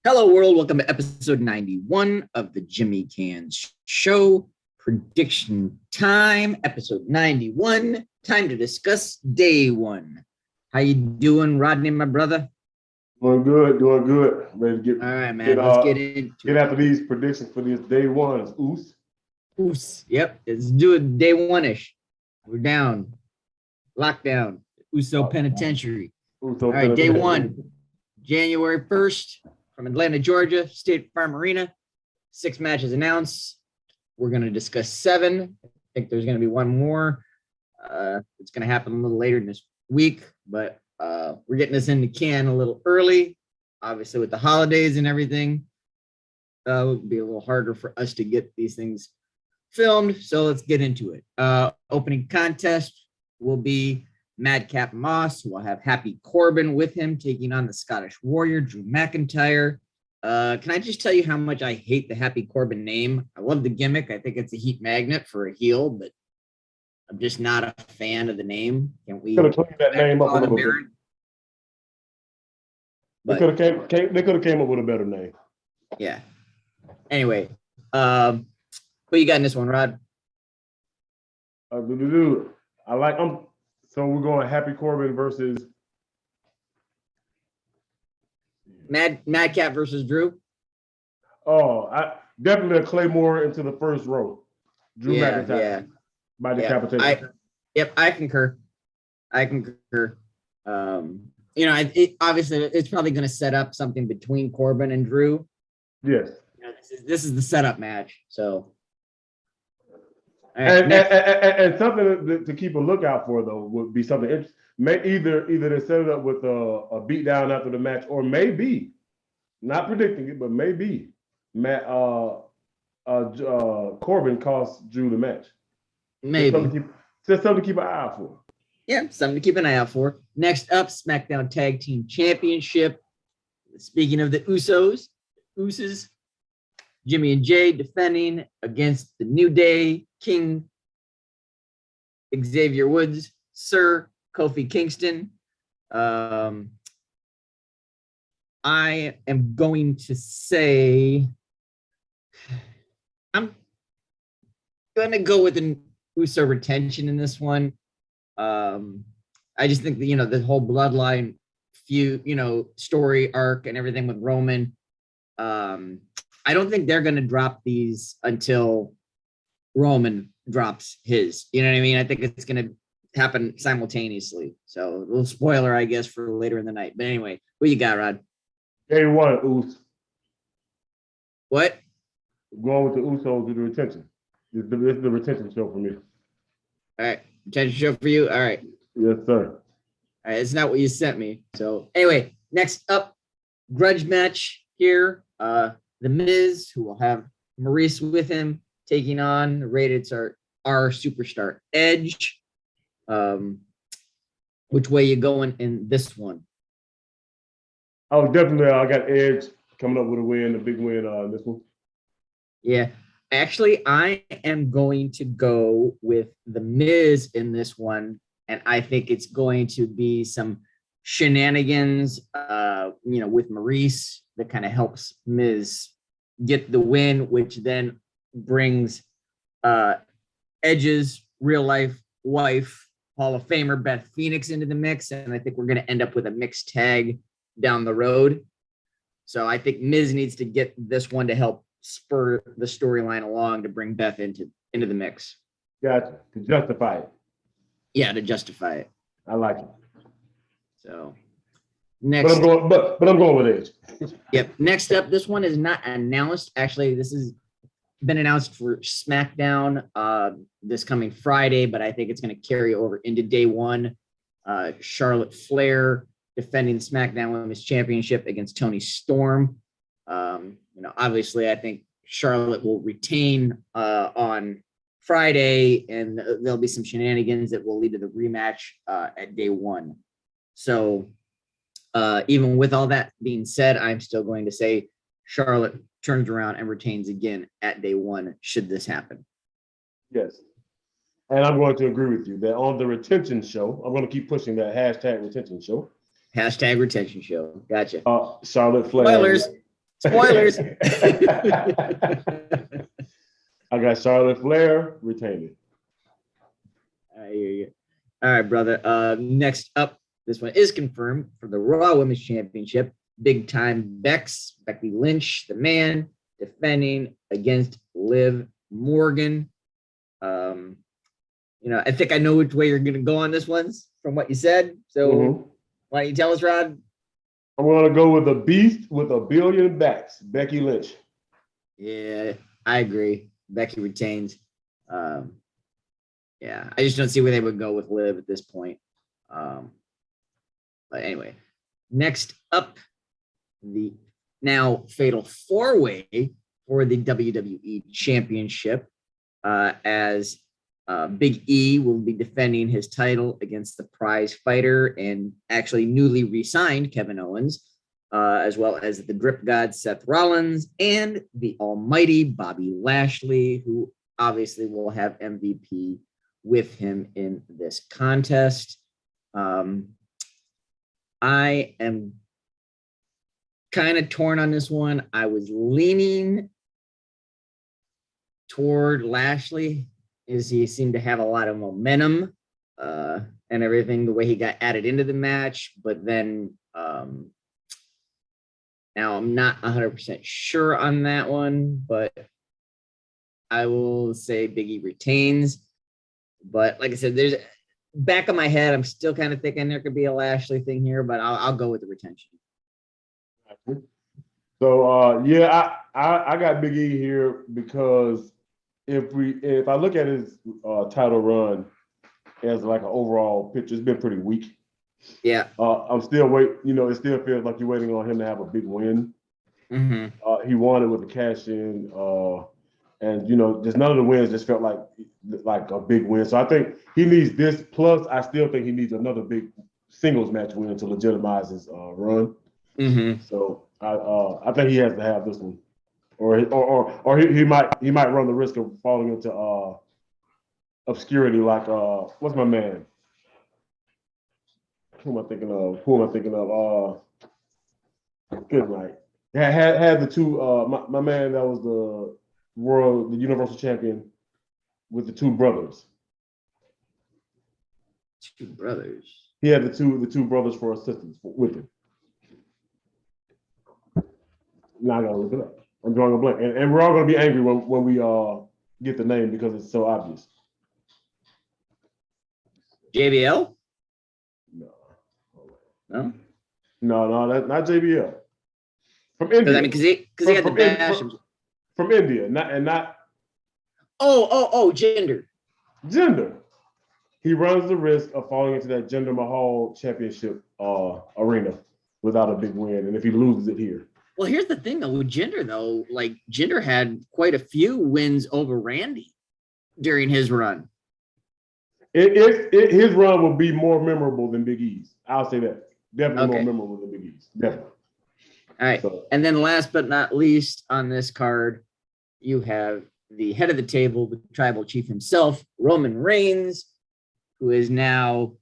Hello, world. Welcome to episode 91 of the Jimmy Canz Show. Prediction time, episode 91. Time to discuss day one. How you doing, Rodney, my brother? Doing good, doing good. Ready to get All right, man. Let's get into get after these predictions for this day ones. Oos. Oos. Yep. Let's do it day one-ish. We're down. Lockdown. Uso Penitentiary. Uso All right, day Penitentiary. one. January 1st from Atlanta, Georgia, State Farm Arena. 6 matches announced. We're going to discuss 7. I think there's going to be one more. It's going to happen a little later in this week, but we're getting this in the can a little early. Obviously, with the holidays and everything, it would be a little harder for us to get these things filmed. So let's get into it. Opening contest will be Madcap Moss. We'll have Happy Corbin with him taking on the Scottish Warrior, Drew McIntyre. Can I just tell you how much I hate the Happy Corbin name? I love the gimmick. I think it's a heat magnet for a heel, but I'm just not a fan of the name. Can't we could have cleaned that name up a little bit. They could have came up with a better name. Yeah. Anyway, who you got in this one, Rod? So we're going Happy Corbin versus Madcap versus Drew. I definitely a Claymore into the first row. Drew McIntyre by decapitation. I concur. Obviously it's probably going to set up something between Corbin and Drew. Yes. This is the setup match. So. And something to keep a lookout for, though, would be something interesting. Either they set it up with a beatdown after the match, or maybe, not predicting it, but maybe Corbin cost Drew the match. Maybe. Just something to keep an eye out for. Yeah, something to keep an eye out for. Next up, Smackdown Tag Team Championship. Speaking of the Usos, Jimmy and Jay defending against the New Day, King Xavier Woods, Sir Kofi Kingston. I am going to say I'm going to go with an Uso retention in this one. I just think that, the whole bloodline feud, story arc and everything with Roman. I don't think they're going to drop these until Roman drops his. You know what I mean? I think it's going to happen simultaneously. So a little spoiler, I guess, for later in the night. But anyway, who you got, Rod? Day one, Us. What? Going with the Usos to the retention. This is the retention show for me. All right. Retention show for you? All right. Yes, sir. All right. It's not what you sent me. So anyway, next up, grudge match here. The Miz, who will have Maurice with him, taking on rated our superstar Edge. Which way you going in this one? I got Edge coming up with a big win this one. Yeah. Actually, I am going to go with the Miz in this one, and I think it's going to be some shenanigans, with Maurice that kind of helps Miz get the win, which then brings Edge's real life wife, Hall of Famer Beth Phoenix, into the mix, and I think we're going to end up with a mixed tag down the road. So I think Miz needs to get this one to help spur the storyline along to bring Beth into the mix. Gotcha. To justify it. Yeah, to justify it. I like it. So next, but I'm going with Edge. Yep. Next up, this one is not announced. Actually, this has been announced for SmackDown this coming Friday, but I think it's going to carry over into day one. Charlotte Flair defending the SmackDown Women's Championship against Toni Storm. Obviously, I think Charlotte will retain on Friday, and there'll be some shenanigans that will lead to the rematch at day one. So even with all that being said, I'm still going to say Charlotte turns around and retains again at day one, should this happen. Yes. And I'm going to agree with you that on the retention show, I'm going to keep pushing that hashtag retention show. Hashtag retention show. Gotcha. Charlotte Flair. Spoilers. I got Charlotte Flair retaining. I hear you. All right, brother. Next up, this one is confirmed for the Raw Women's Championship. Big time Becky Lynch, the man, defending against Liv Morgan. I think I know which way you're going to go on this one from what you said. So why don't you tell us, Rod? I'm going to go with a beast with a billion backs, Becky Lynch. Yeah, I agree. Becky retains. I just don't see where they would go with Liv at this point. But anyway, next up, the now fatal four-way for the WWE Championship, as Big E will be defending his title against the prize fighter and actually newly re-signed Kevin Owens, as well as the Drip God Seth Rollins and the almighty Bobby Lashley, who obviously will have MVP with him in this contest. I am kind of torn on this one. I was leaning toward Lashley, as he seemed to have a lot of momentum and everything, the way he got added into the match. But then now I'm not 100% sure on that one, but I will say Big E retains. But like I said, there's back of my head, I'm still kind of thinking there could be a Lashley thing here, but I'll go with the retention. So I got Big E here because if I look at his title run as like an overall picture, it's been pretty weak. Yeah. I'm still it still feels like you're waiting on him to have a big win. Mm-hmm. He won it with a cash in, and just none of the wins just felt like a big win. So I think he needs this. Plus, I still think he needs another big singles match win to legitimize his run. Mm-hmm. So I think he has to have this one, or he might run the risk of falling into obscurity like what's my man? Who am I thinking of? Good night. Had the two my man that was the Universal Champion with the two brothers. Two brothers. He had the two brothers for assistants with him. Now I gotta look it up. I'm drawing a blank, and we're all gonna be angry when we get the name because it's so obvious. JBL? No, No, that's not JBL. From India. Because he had the bash. From India, not. Oh, gender. He runs the risk of falling into that Jinder Mahal championship arena without a big win, and if he loses it here. Well, here's the thing though with Jinder though, like Jinder had quite a few wins over Randy during his run. His run will be more memorable than Big E's. I'll say that. Definitely more memorable than Big E's. Definitely. All right. So, and then last but not least on this card, you have the head of the table, the tribal chief himself, Roman Reigns, who is now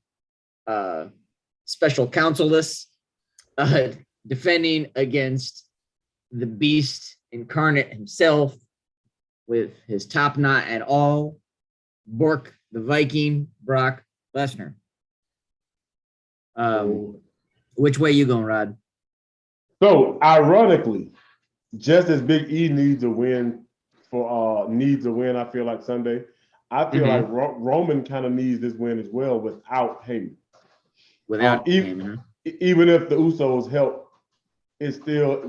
special counsel-less, defending against the beast incarnate himself with his top knot and all, Bork the Viking, Brock Lesnar. Which way you going, Rod? So ironically, just as Big E needs a win, I feel like Sunday, I feel like Roman kind of needs this win as well without Heyman. Heyman. Even if the Usos help, it still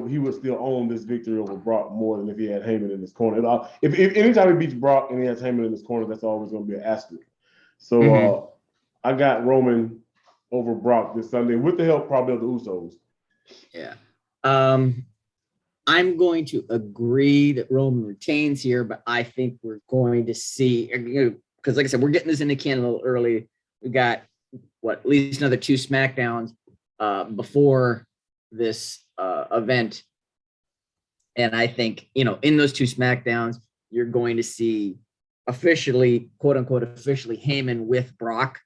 he would still own this victory over Brock more than if he had Heyman in his corner. If anytime he beats Brock and he has Heyman in his corner, that's always going to be an asterisk. So I got Roman over Brock this Sunday with the help probably of the Usos. Yeah. I'm going to agree that Roman retains here, but I think we're going to see, because like I said, we're getting this into Canada a little early. We got at least another 2 Smackdowns before this event. And I think, in those 2 Smackdowns, you're going to see officially, quote unquote, officially Heyman with Brock.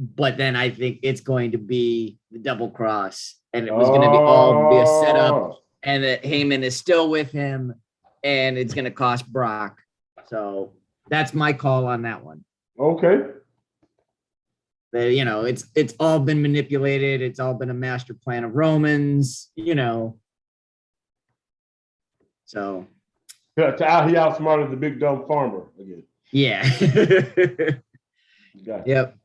but then I think it's going to be the double cross, and it was going to be all be a setup, and that Heyman is still with him, and it's going to cost Brock. So that's my call on that one. Okay. That, you know, it's all been manipulated. It's all been a master plan of Roman's, you know. So He outsmarted the big dumb farmer again. yeah. Gotcha. Yep.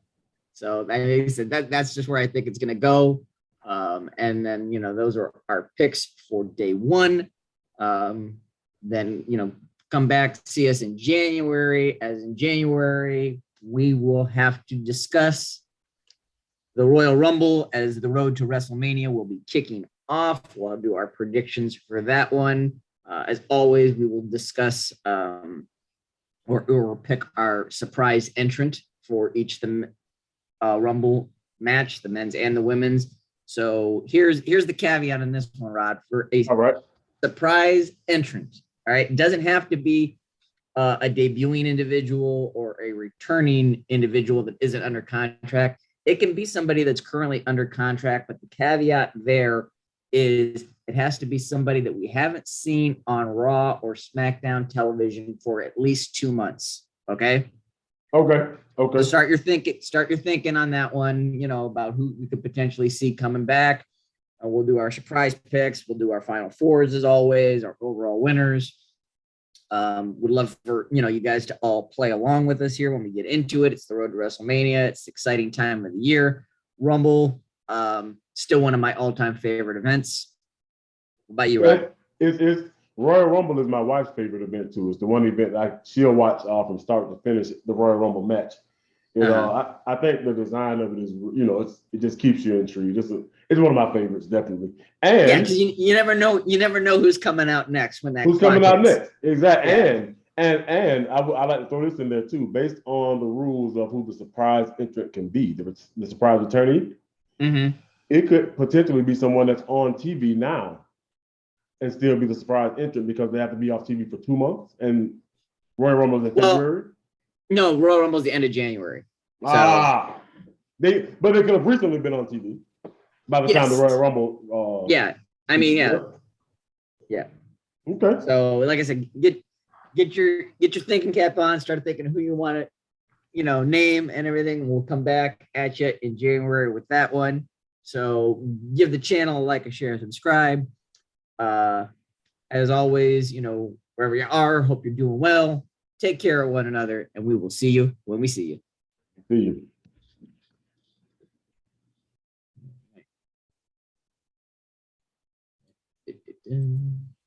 So like I said, that's just where I think it's gonna go. And then, you know, those are our picks for day one. Then, you know, come back, see us in January. As in January, we will have to discuss the Royal Rumble, as the road to WrestleMania will be kicking off. We'll do our predictions for that one. As always, we will discuss or pick our surprise entrant for each the Rumble match, the men's and the women's. So here's the caveat on this one, Rod, for a surprise entrant. All right, it doesn't have to be a debuting individual or a returning individual that isn't under contract. It can be somebody that's currently under contract, but the caveat there is it has to be somebody that we haven't seen on Raw or SmackDown television for at least 2 months. Okay. Okay. So start your thinking on that one, you know, about who we could potentially see coming back. We'll do our surprise picks. We'll do our final fours as always, our overall winners. Would love for, you know, you guys to all play along with us here when we get into it. It's the road to WrestleMania. It's an exciting time of the year. Rumble, still one of my all-time favorite events. What about you, Rod? It's Royal Rumble is my wife's favorite event too. It's the one event she'll watch from start to finish, the Royal Rumble match. You know, I think the design of it is, you know, it just keeps you intrigued. It's one of my favorites, definitely. And yeah, because you never know who's coming out next when that who's coming out hits. next. Exactly. Yeah. And I like to throw this in there too, based on the rules of who the surprise entrant can be, the surprise attorney. Mm-hmm. It could potentially be someone that's on TV now and still be the surprise entrant because they have to be off TV for 2 months. And Royal Rumble is in February. No, Royal Rumble is the end of January. So, they could have recently been on TV by the time the Royal Rumble. Yeah, I mean, yeah. Okay. So, like I said, get your thinking cap on. Start thinking who you want to, you know, name and everything. We'll come back at you in January with that one. So, give the channel a like, a share, and subscribe. As always, you know, wherever you are, hope you're doing well. Take care of one another, and we will see you when we see you. See you.